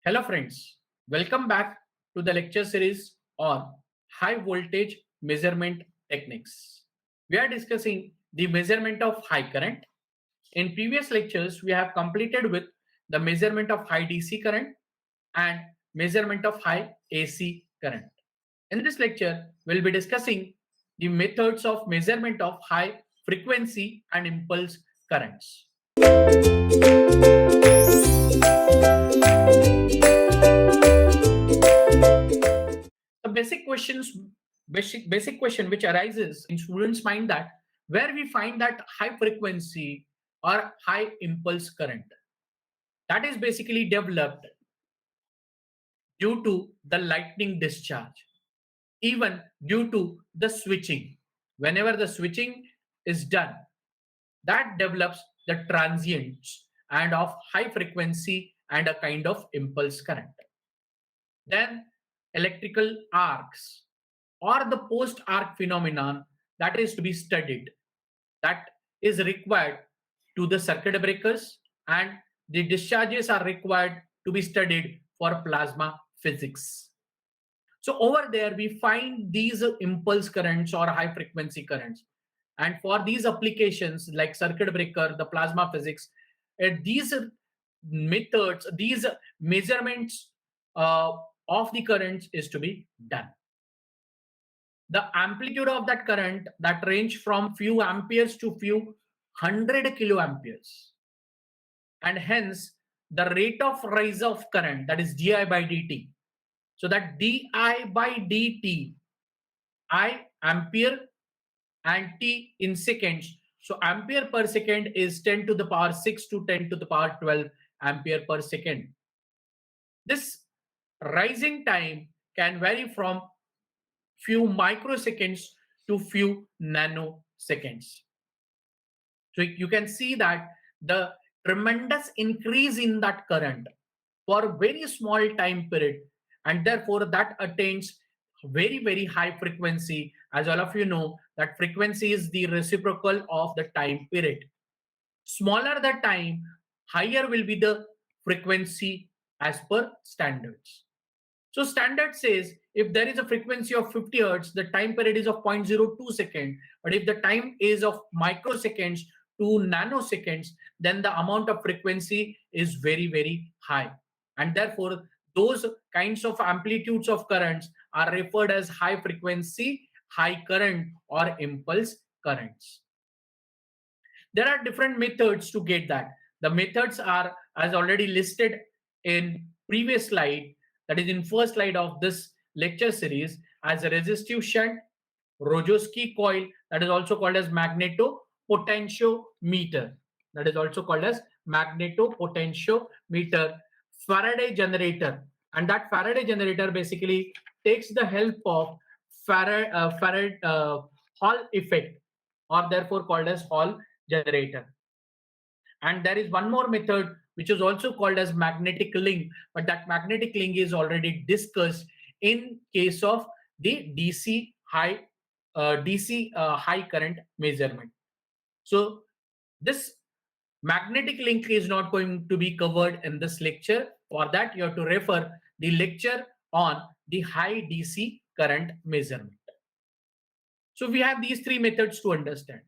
Hello friends, welcome back to the lecture series on high voltage measurement techniques. We are discussing the measurement of high current. In previous lectures, we have completed with the measurement of high DC current and measurement of high AC current. In this lecture, we'll be discussing the methods of measurement of high frequency and impulse currents. The basic question which arises in students' mind, that where we find that high frequency or high impulse current, that is basically developed due to the lightning discharge, even due to the switching. Whenever the switching is done, that develops the transients and of high frequency and a kind of impulse current. Then electrical arcs or the post arc phenomenon, that is to be studied, that is required to the circuit breakers, and the discharges are required to be studied for plasma physics. So over there we find these impulse currents or high frequency currents, and for these applications like circuit breaker, the plasma physics, these methods, these measurements of the currents is to be done. The amplitude of that current that range from few amperes to few hundred kiloamperes, and hence the rate of rise of current, that is di by dt. So that di by dt, I ampere and t in seconds, so ampere per second is 10 to the power 6 to 10 to the power 12 ampere per second. This rising time can vary from few microseconds to few nanoseconds. So you can see that the tremendous increase in that current for a very small time period, and therefore that attains very high frequency. As all of you know, that frequency is the reciprocal of the time period. Smaller the time, higher will be the frequency as per standards. So standard says if there is a frequency of 50 hertz, the time period is of 0.02 second. But if the time is of microseconds to nanoseconds, then the amount of frequency is very high. And therefore, those kinds of amplitudes of currents are referred as high frequency, high current, or impulse currents. There are different methods to get that. The methods are as already listed in previous slide, that is in first slide of this lecture series, as a resistive shunt, Rogowski coil, that is also called as magnetopotentiometer, that is also called as magnetopotentiometer, Faraday generator, and that Faraday generator basically takes the help of Faraday Hall effect, or therefore called as Hall generator. And there is one more method which is also called as magnetic link, but that magnetic link is already discussed in case of the DC high current measurement. So this magnetic link is not going to be covered in this lecture. For that, you have to refer the lecture on the high DC current measurement. So we have these three methods to understand.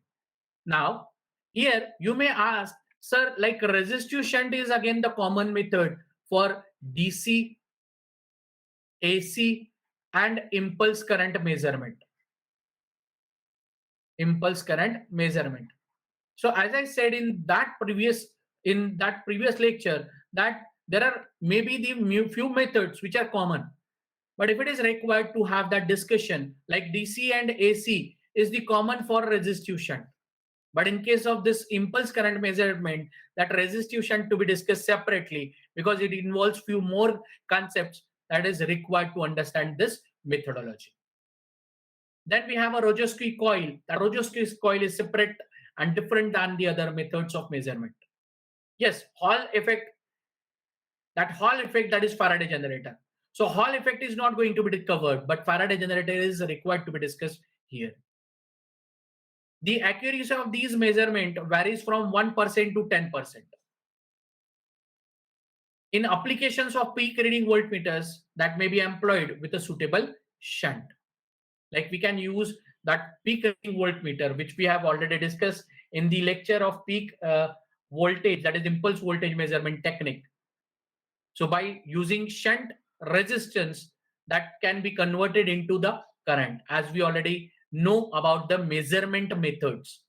Now, here you may ask, sir, like resistive shunt is again the common method for DC, AC, and impulse current measurement. Impulse current measurement. So as I said in that previous lecture, that there are maybe the few methods which are common. But if it is required to have that discussion, like DC and AC is the common for resistive shunt. But in case of this impulse current measurement, that resistive shunt to be discussed separately, because it involves few more concepts that is required to understand this methodology. Then we have a Rogowski coil. The Rogowski coil is separate and different than the other methods of measurement. Yes, Hall effect. That Hall effect, that is Faraday generator. So Hall effect is not going to be covered, but Faraday generator is required to be discussed here. The accuracy of these measurement varies from 1% to 10%. in applications of peak reading voltmeters that may be employed with a suitable shunt. Like we can use that peak reading voltmeter, which we have already discussed in the lecture of peak voltage, that is impulse voltage measurement technique. So by using shunt resistance, that can be converted into the current, as we already know about the measurement methods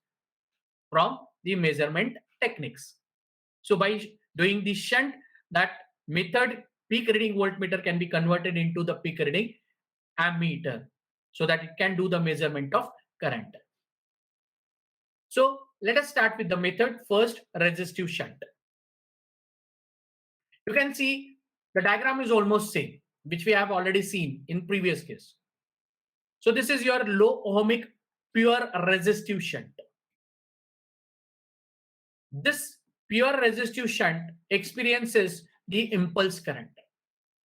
from the measurement techniques. So by doing the shunt, that method peak reading voltmeter can be converted into the peak reading ammeter, so that it can do the measurement of current. So let us start with the method first, resistive shunt. You can see the diagram is almost same, which we have already seen in previous case. So this is your low ohmic pure resistive shunt. This pure resistive shunt experiences the impulse current.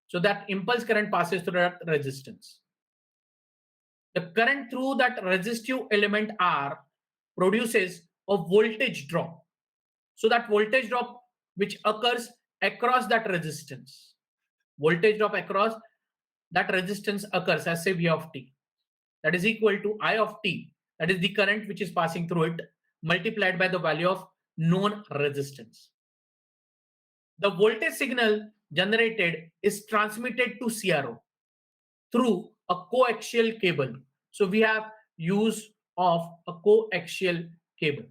So that impulse current passes through that resistance. The current through that resistive element R produces a voltage drop. So that voltage drop which occurs across that resistance. Voltage drop across that resistance occurs as say V of t. That is equal to I of t. That is the current which is passing through it multiplied by the value of known resistance. The voltage signal generated is transmitted to CRO through a coaxial cable. So we have use of a coaxial cable,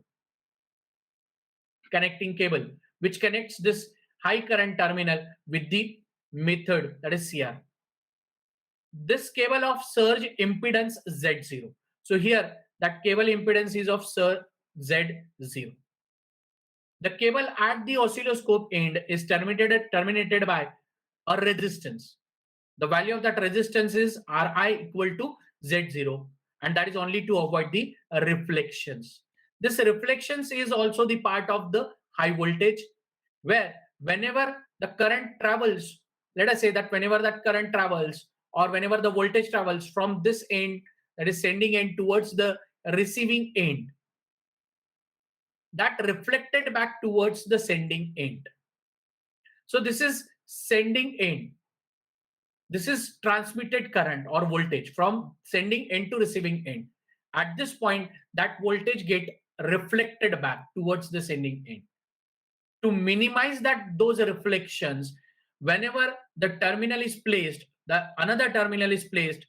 connecting cable, which connects this high current terminal with the method, that is CR. This cable of surge impedance Z0. So here that cable impedance is of surge Z0. The cable at the oscilloscope end is terminated by a resistance. The value of that resistance is Ri equal to Z0, and that is only to avoid the reflections. This reflections is also the part of the high voltage, where whenever the current travels, let us say that whenever that current travels or whenever the voltage travels from this end, that is sending end, towards the receiving end, that reflected back towards the sending end. So this is sending end. This is transmitted current or voltage from sending end to receiving end. At this point, that voltage get reflected back towards the sending end. To minimize those reflections, whenever the terminal is placed, another terminal is placed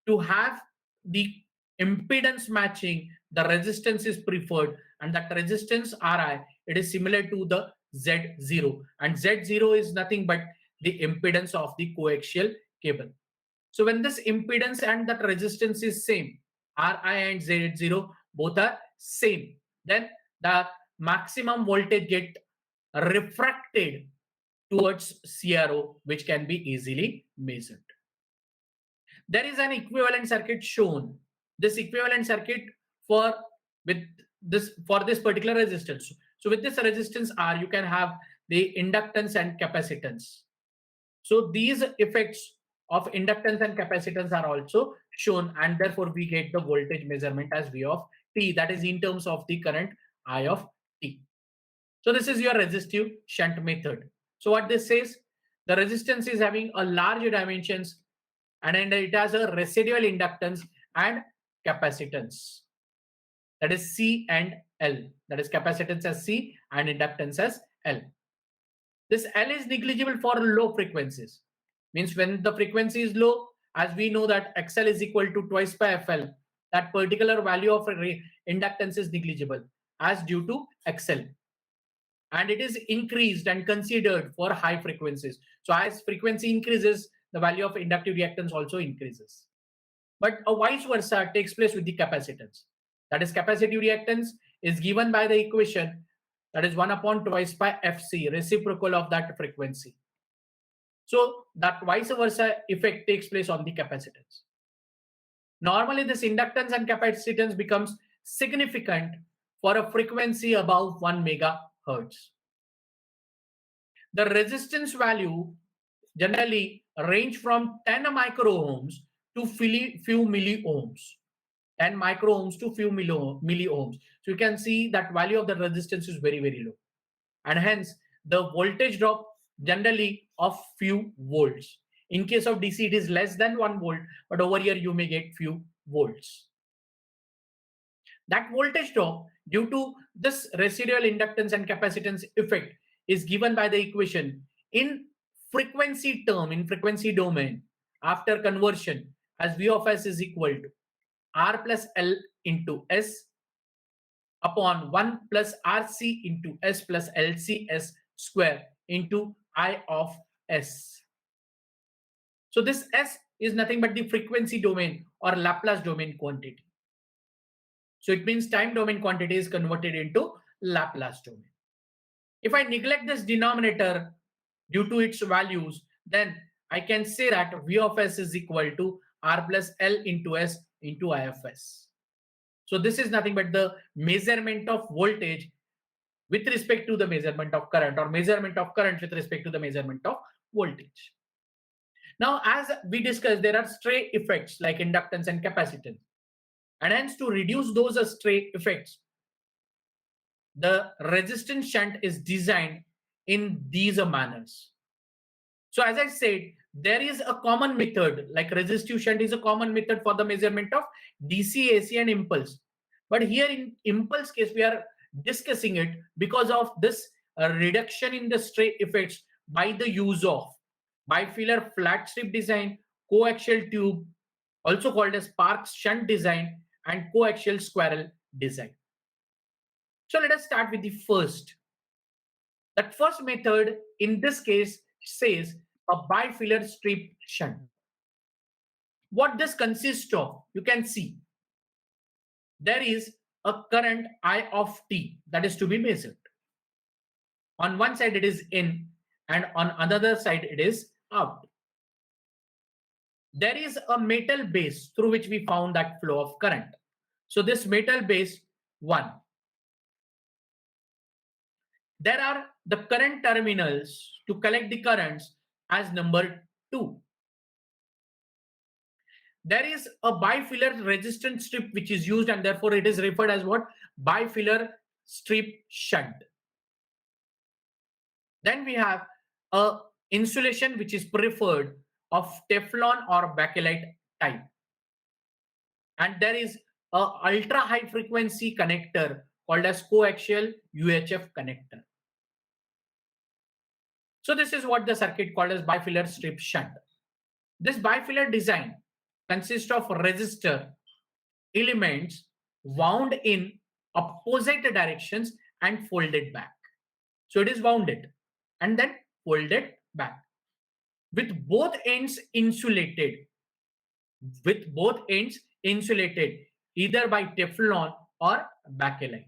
to have the impedance matching, the resistance is preferred, and that resistance Ri, it is similar to the Z0, and Z0 is nothing but the impedance of the coaxial cable. So when this impedance and that resistance is same, Ri and Z0 both are same, then the maximum voltage get refracted towards CRO, which can be easily measured. There is an equivalent circuit shown. This equivalent circuit for this particular resistance. So with this resistance R, you can have the inductance and capacitance. So these effects of inductance and capacitance are also shown, and therefore we get the voltage measurement as V of t, that is in terms of the current I of t. So this is your resistive shunt method. So what this says, the resistance is having a large dimensions, and it has a residual inductance and capacitance, that is C and L, that is capacitance as C and inductance as L. This L is negligible for low frequencies, means when the frequency is low, as we know that XL is equal to twice by FL, that particular value of inductance is negligible as due to XL, and it is increased and considered for high frequencies. So as frequency increases, the value of inductive reactance also increases. But a vice versa takes place with the capacitance. That is, capacitive reactance is given by the equation, that is 1 upon twice by Fc, reciprocal of that frequency. So that vice versa effect takes place on the capacitance. Normally this inductance and capacitance becomes significant for a frequency above 1 megahertz. The resistance value generally range from 10 microohms to few milliohms. 10 microohms to few milliohms. So you can see that value of the resistance is very, very low. And hence the voltage drop generally of few volts. In case of DC, it is less than 1 volt, but over here you may get few volts. That voltage drop due to this residual inductance and capacitance effect is given by the equation in frequency term, in frequency domain, after conversion, as V of S is equal to R plus L into S upon 1 plus RC into S plus LCS square into I of S. So this S is nothing but the frequency domain or Laplace domain quantity. So it means time domain quantity is converted into Laplace domain. If I neglect this denominator due to its values, then I can say that V of S is equal to R plus L into S into I of S. So this is nothing but the measurement of voltage with respect to the measurement of current, or measurement of current with respect to the measurement of voltage. Now, as we discussed, there are stray effects like inductance and capacitance. And hence, to reduce those stray effects, the resistance shunt is designed in these manners. So as I said, there is a common method, like resistive shunt is a common method for the measurement of DC, AC, and impulse. But here in impulse case, we are discussing it because of this reduction in the stray effects by the use of Bifiller flat strip design, coaxial tube, also called as Sparks shunt design, and coaxial squirrel design. So let us start with the first. That first method in this case says a bifiller strip shunt. What this consists of, you can see there is a current I of T that is to be measured. On one side it is in, and on another side it is out. There is a metal base through which we found that flow of current. So this metal base 1. There are the current terminals to collect the currents as number 2. There is a bifiller resistance strip which is used, and therefore it is referred as what? Bifiller strip shunt. Then we have a insulation which is preferred of Teflon or bakelite type. And there is a ultra high frequency connector called as coaxial UHF connector. So this is what the circuit called as bifiller strip shunt. This bifiller design consists of resistor elements wound in opposite directions and folded back. So it is wounded and then folded back with both ends insulated. Either by Teflon or bakelite.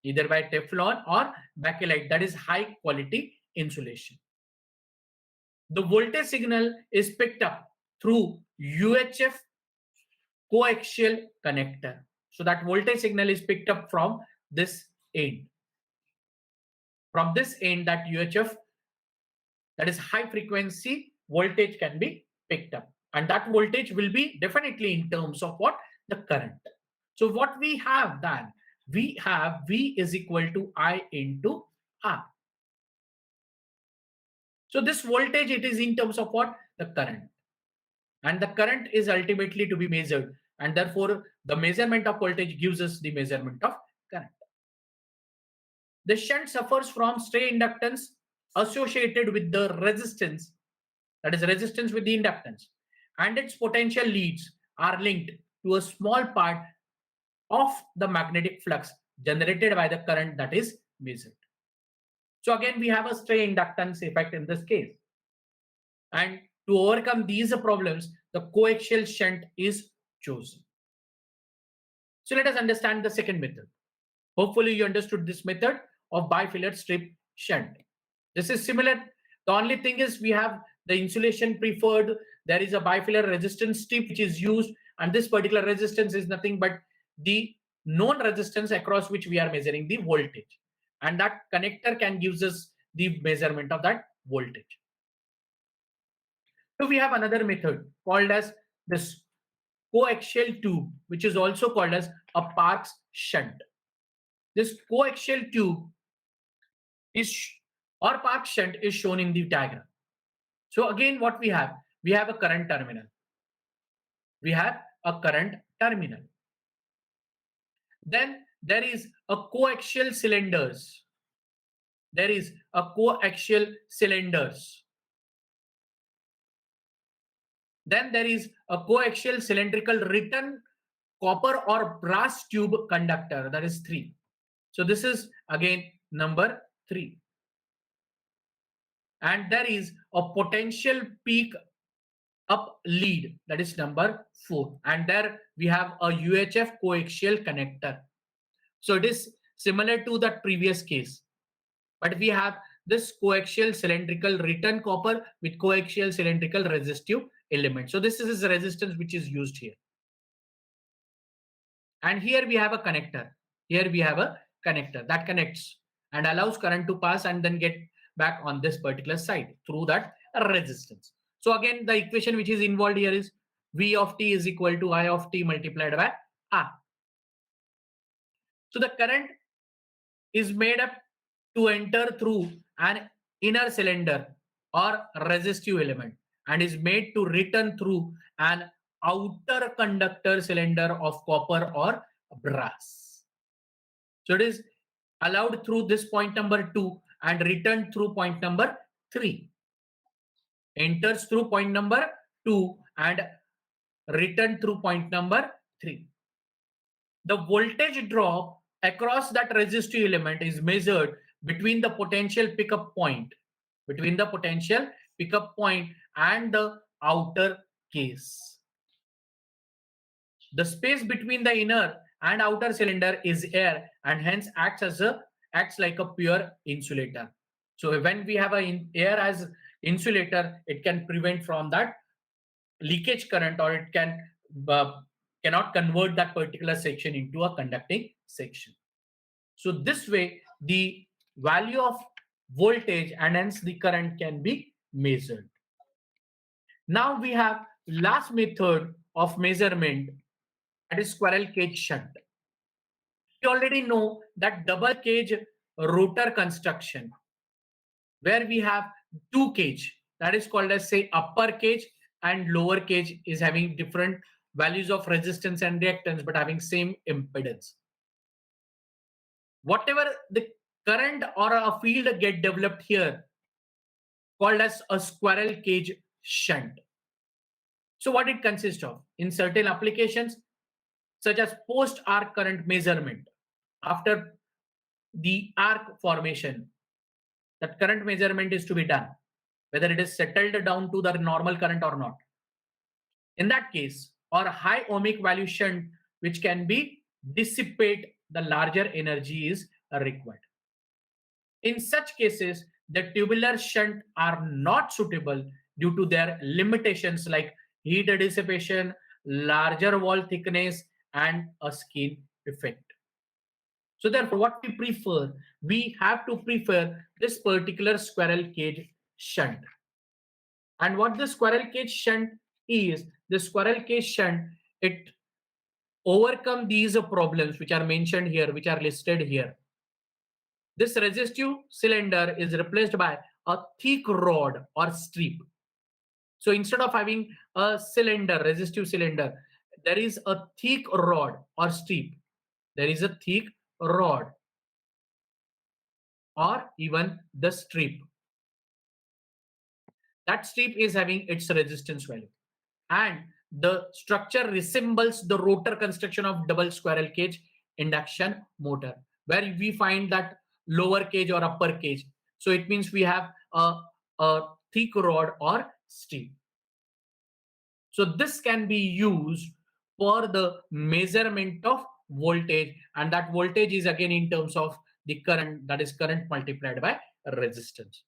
Either by Teflon or bakelite, that is high quality insulation. The voltage signal is picked up through UHF coaxial connector. So that voltage signal is picked up from this end. From this end, that UHF, that is high frequency voltage, can be picked up. And that voltage will be definitely in terms of what? The current. So what we have then? We have V is equal to I into R. So this voltage, it is in terms of what? The current. And the current is ultimately to be measured. And therefore, the measurement of voltage gives us the measurement of current. The shunt suffers from stray inductance associated with the resistance, that is resistance with the inductance, and its potential leads are linked to a small part of the magnetic flux generated by the current that is measured. So again, we have a stray inductance effect in this case. And to overcome these problems, the coaxial shunt is chosen. So let us understand the second method. Hopefully you understood this method of bifiller strip shunt. This is similar. The only thing is we have the insulation preferred. There is a bifiller resistance strip which is used, and this particular resistance is nothing but the known resistance across which we are measuring the voltage. And that connector can give us the measurement of that voltage. So we have another method called as this coaxial tube, which is also called as a Parks shunt. This coaxial tube is or park shunt is shown in the diagram. So again, what we have? We have a current terminal. We have a current terminal. Then there is a coaxial cylinders. There is a coaxial cylinders. Then there is a coaxial cylindrical return copper or brass tube conductor. That is 3. So this is again number 3. And there is a potential peak up lead. That is number 4. And there we have a UHF coaxial connector. So it is similar to that previous case. But we have this coaxial cylindrical return copper with coaxial cylindrical resistive element. So this is the resistance which is used here. And here we have a connector. Here we have a connector that connects and allows current to pass and then get back on this particular side through that resistance. So again, the equation which is involved here is V of t is equal to I of t multiplied by R. So the current is made up to enter through an inner cylinder or resistive element and is made to return through an outer conductor cylinder of copper or brass. So it is allowed through this point number 2 and returned through point number 3. Enters through point number 2 and returned through point number 3. The voltage drop across that resistive element is measured between the potential pickup point, and the outer case. The space between the inner and outer cylinder is air and hence acts like a pure insulator. So when we have air as insulator, it can prevent from that leakage current, or it cannot convert that particular section into a conducting section. So this way the value of voltage and hence the current can be measured. Now we have last method of measurement, that is squirrel cage shunt. We already know that double cage rotor construction where we have 2 cage, that is called as say upper cage and lower cage, is having different values of resistance and reactance but having same impedance. Whatever the current or a field get developed here called as a squirrel cage shunt. So what it consists of? In certain applications such as post arc current measurement, after the arc formation, that current measurement is to be done, whether it is settled down to the normal current or not. In that case, or high ohmic value shunt which can be dissipate the larger energy is required. In such cases, the tubular shunt are not suitable due to their limitations like heat dissipation, larger wall thickness, and a skin effect. So therefore, what we prefer? We have to prefer this particular squirrel cage shunt. And what the squirrel cage shunt is, the squirrel cage shunt, it overcome these problems which are mentioned here, which are listed here. This resistive cylinder is replaced by a thick rod or strip. So instead of having a cylinder, resistive cylinder, there is a thick rod or strip. There is a thick rod or even the strip. That strip is having its resistance value. And the structure resembles the rotor construction of double squirrel cage induction motor, where we find that lower cage or upper cage. So it means we have a thick rod or strip. So this can be used for the measurement of voltage, and that voltage is again in terms of the current, that is current multiplied by resistance.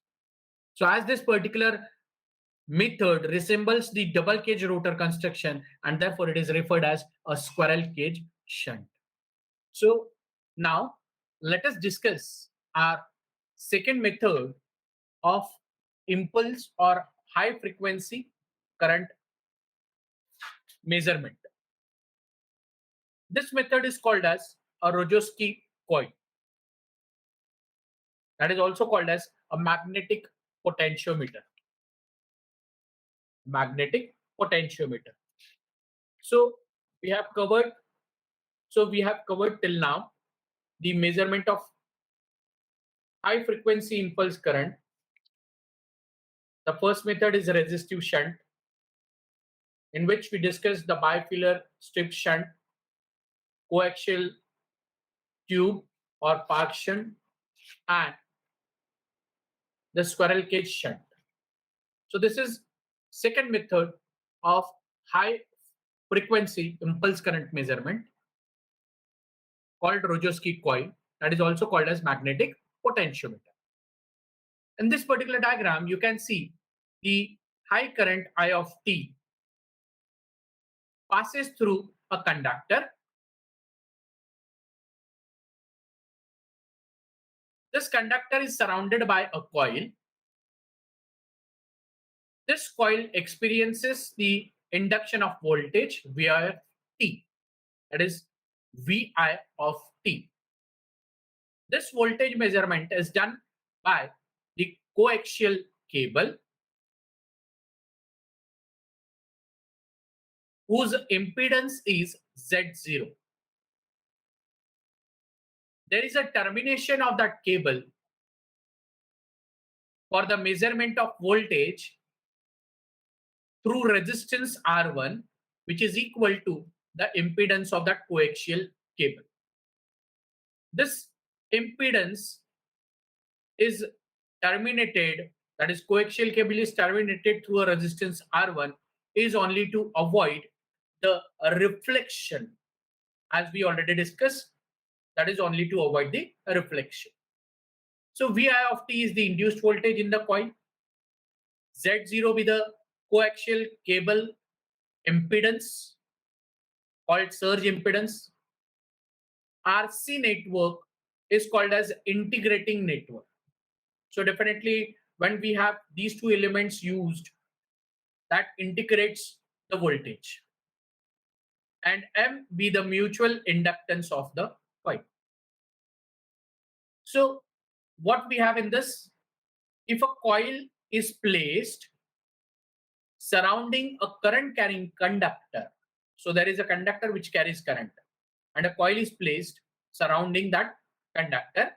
So as this particular method resembles the double cage rotor construction, and therefore it is referred as a squirrel cage shunt. So now let us discuss our second method of impulse or high frequency current measurement. This method is called as a Rogowski coil. That is also called as a magnetic potentiometer. Magnetic potentiometer. So we have covered. So we have covered till now the measurement of high frequency impulse current. The first method is resistive shunt, in which we discuss the bifiller strip shunt, coaxial tube or park shunt, and the squirrel cage shunt. So this is second method of high frequency impulse current measurement called Rogowski coil, that is also called as magnetic potentiometer. In this particular diagram, you can see the high current I of T passes through a conductor. This conductor is surrounded by a coil. This coil experiences the induction of voltage via T, that is Vi of T. This voltage measurement is done by the coaxial cable, whose impedance is Z0. There is a termination of that cable for the measurement of voltage through resistance R1, which is equal to the impedance of that coaxial cable. This impedance is terminated, that is coaxial cable is terminated through a resistance R1, is only to avoid the reflection, as we already discussed, that is only to avoid the reflection. So Vi of T is the induced voltage in the coil, Z0 be the coaxial cable impedance called surge impedance. RC network is called as integrating network. So definitely when we have these two elements used, that integrates the voltage. And M be the mutual inductance of the coil. So what we have in this, if a coil is placed surrounding a current carrying conductor, so there is a conductor which carries current, and a coil is placed surrounding that conductor,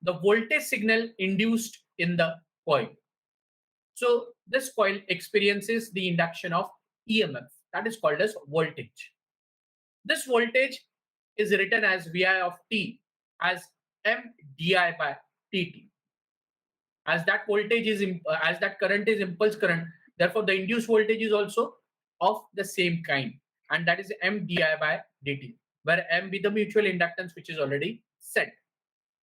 the voltage signal induced in the coil. So this coil experiences the induction of EMF, that is called as voltage. This voltage is written as Vi of T as M di by dt. As that voltage is as that current is impulse current, therefore the induced voltage is also of the same kind, and that is M di by dt, where M be the mutual inductance which is already set,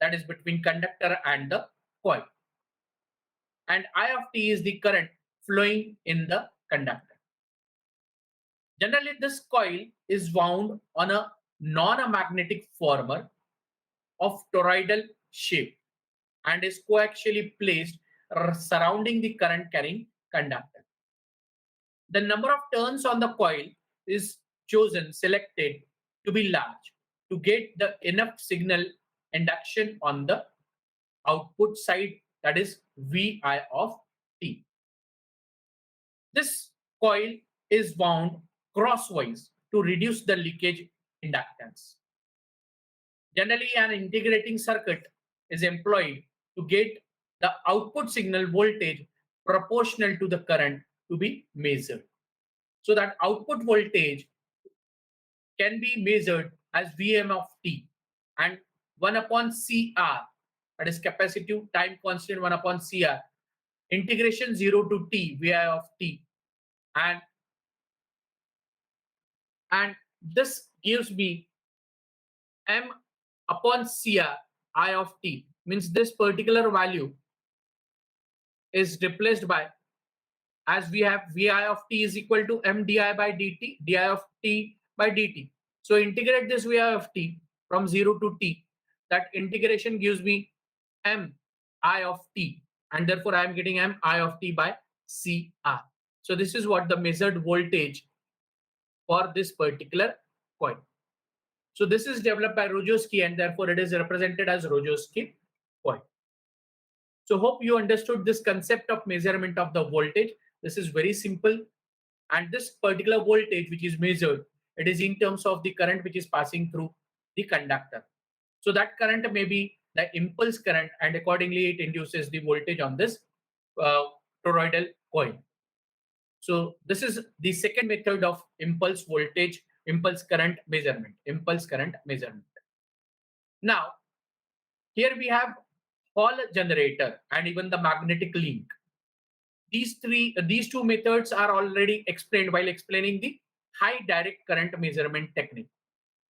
that is between conductor and the coil, and I of T is the current flowing in the conductor. Generally, this coil is wound on a non-magnetic former of toroidal shape and is coaxially placed surrounding the current carrying conductor. The number of turns on the coil is selected to be large to get the enough signal induction on the output side, that is Vi of T. This coil is wound crosswise to reduce the leakage inductance. Generally, an integrating circuit is employed to get the output signal voltage proportional to the current to be measured. So that output voltage can be measured as Vm of T, and 1 upon Cr, that is capacitive time constant 1 upon Cr, integration 0 to T, Vi of T, and this gives me M upon Cr I of T, means this particular value is replaced by, as we have Vi of T is equal to M di by dt, di of T by dt. So integrate this Vi of T from 0 to T. That integration gives me M I of T, and therefore I am getting M I of T by Cr. So this is what the measured voltage for this particular coil. So this is developed by Rogowski, and therefore it is represented as Rogowski coil. So hope you understood this concept of measurement of the voltage. This is very simple. And this particular voltage which is measured, it is in terms of the current which is passing through the conductor. So that current may be the impulse current, and accordingly it induces the voltage on this uh, toroidal coil. So this is the second method of impulse voltage, impulse current measurement, impulse current measurement. Now, here we have Hall generator and even the magnetic link. These two methods are already explained while explaining the high direct current measurement technique.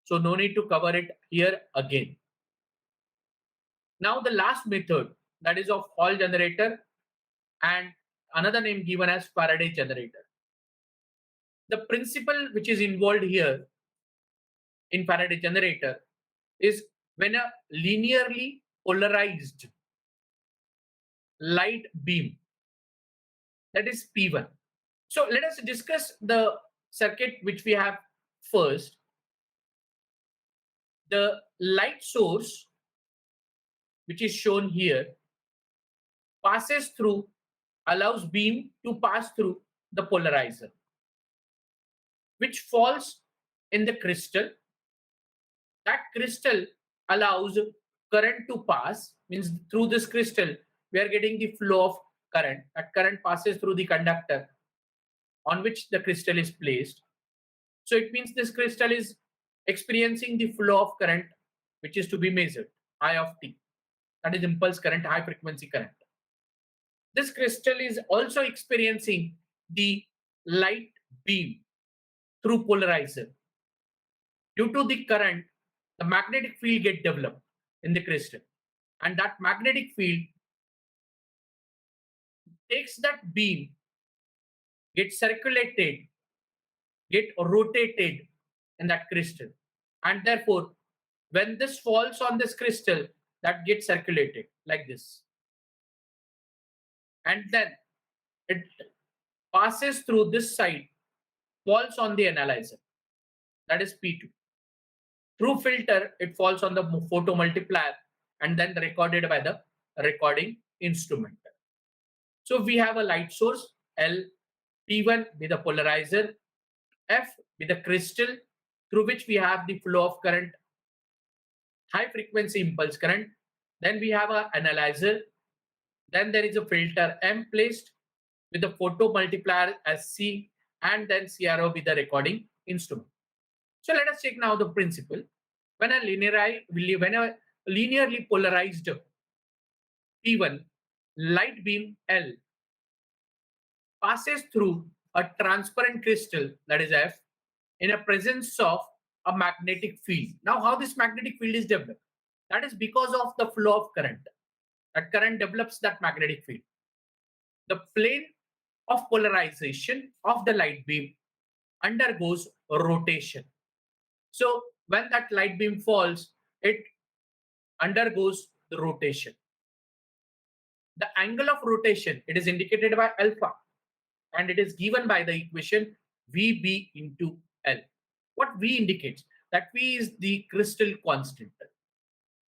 So no need to cover it here again. Now the last method, that is of Hall generator and another name given as Faraday generator. The principle which is involved here in Faraday generator is when a linearly polarized light beam, that is P1. So let us discuss the circuit which we have first. The light source, which is shown here, passes through, allows beam to pass through the polarizer, which falls in the crystal. That crystal allows current to pass, means through this crystal, we are getting the flow of current. That current passes through the conductor on which the crystal is placed. So it means this crystal is experiencing the flow of current, which is to be measured, I of t. That is impulse current, high frequency current. This crystal is also experiencing the light beam through polarizer. Due to the current, the magnetic field get developed in the crystal. And that magnetic field takes that beam, get circulated, get rotated in that crystal. And therefore, when this falls on this crystal, that gets circulated like this. And then it passes through this side, falls on the analyzer, that is P2. Through filter, it falls on the photomultiplier and then recorded by the recording instrument. So we have a light source, L, P1 with the polarizer, F with the crystal through which we have the flow of current, high frequency impulse current. Then we have an analyzer. Then there is a filter M placed with the photomultiplier as C, and then CRO with the recording instrument. So let us check now the principle. When a linearly polarized P1 light beam L passes through a transparent crystal, that is F, in a presence of a magnetic field. Now, how this magnetic field is developed? That is because of the flow of current. That current develops that magnetic field. The plane of polarization of the light beam undergoes rotation. So when that light beam falls, it undergoes the rotation. The angle of rotation, it is indicated by alpha, and it is given by the equation VB into L. What V indicates? That V is the crystal constant.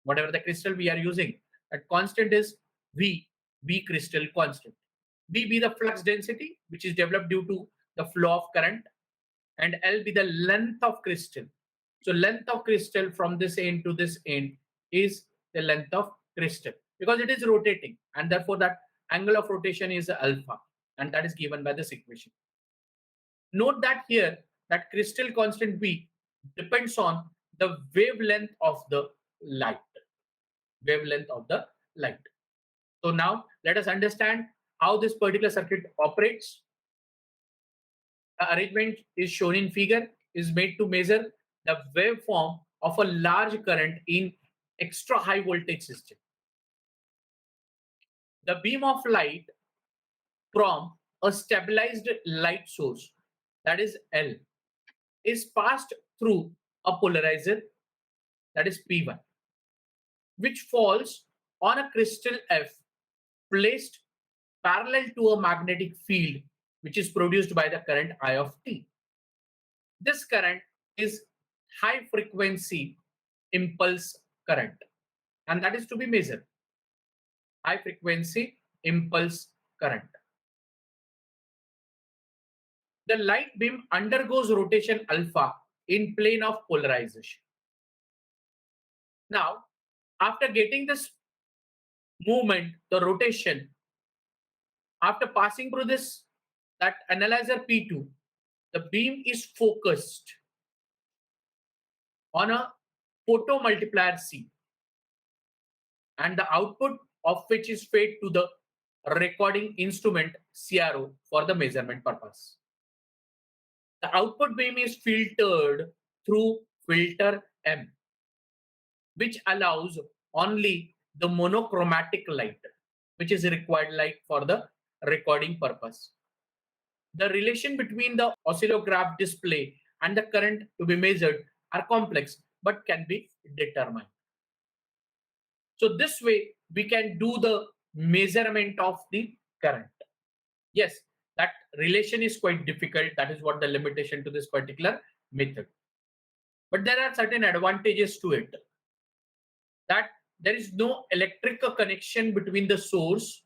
Whatever the crystal we are using, that constant is V crystal constant. V be the flux density, which is developed due to the flow of current, and L be the length of crystal. So length of crystal from this end to this end is the length of crystal, because it is rotating, and therefore that angle of rotation is alpha, and that is given by this equation. Note that here that crystal constant V depends on the wavelength of the light. Wavelength of the light. So now let us understand how this particular circuit operates. The arrangement is shown in figure, is made to measure the waveform of a large current in extra high voltage system. The beam of light from a stabilized light source, that is L, is passed through a polarizer, that is P1, which falls on a crystal F placed parallel to a magnetic field which is produced by the current I of t. This current is high frequency impulse current, and that is to be measured. high frequency impulse current. The light beam undergoes rotation alpha in plane of polarization. Now, after getting this movement, the rotation, after passing through this, that analyzer P2, the beam is focused on a photomultiplier C, and the output of which is fed to the recording instrument CRO for the measurement purpose. The output beam is filtered through filter M, which allows only the monochromatic light, which is required light for the recording purpose. The relation between the oscillograph display and the current to be measured are complex but can be determined. So this way we can do the measurement of the current. Yes, that relation is quite difficult. That is what the limitation to this particular method. But there are certain advantages to it. That there is no electrical connection between the source,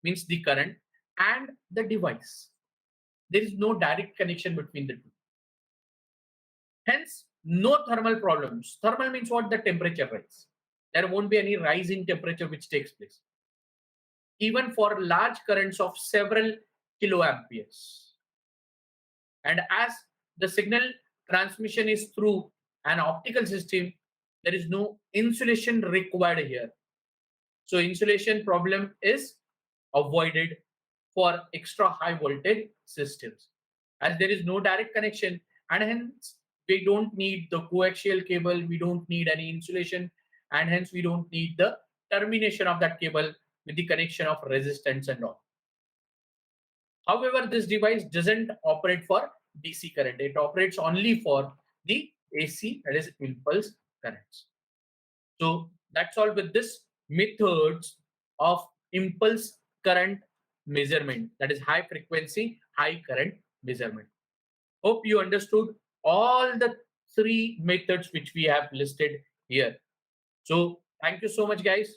means the current, and the device. There is no direct connection between the two. Hence, no thermal problems. Thermal means what? The temperature rise. There won't be any rise in temperature which takes place. Even for large currents of several kiloamperes. And as the signal transmission is through an optical system, there is no insulation required here. So insulation problem is avoided for extra high voltage systems, as there is no direct connection, and hence we don't need the coaxial cable, we don't need any insulation, and hence we don't need the termination of that cable with the connection of resistance and all. However, this device doesn't operate for DC current. It operates only for the AC, that is impulse currents. So that's all with this methods of impulse current measurement, that is high frequency, high current measurement. Hope you understood all the three methods which we have listed here. So thank you so much, guys.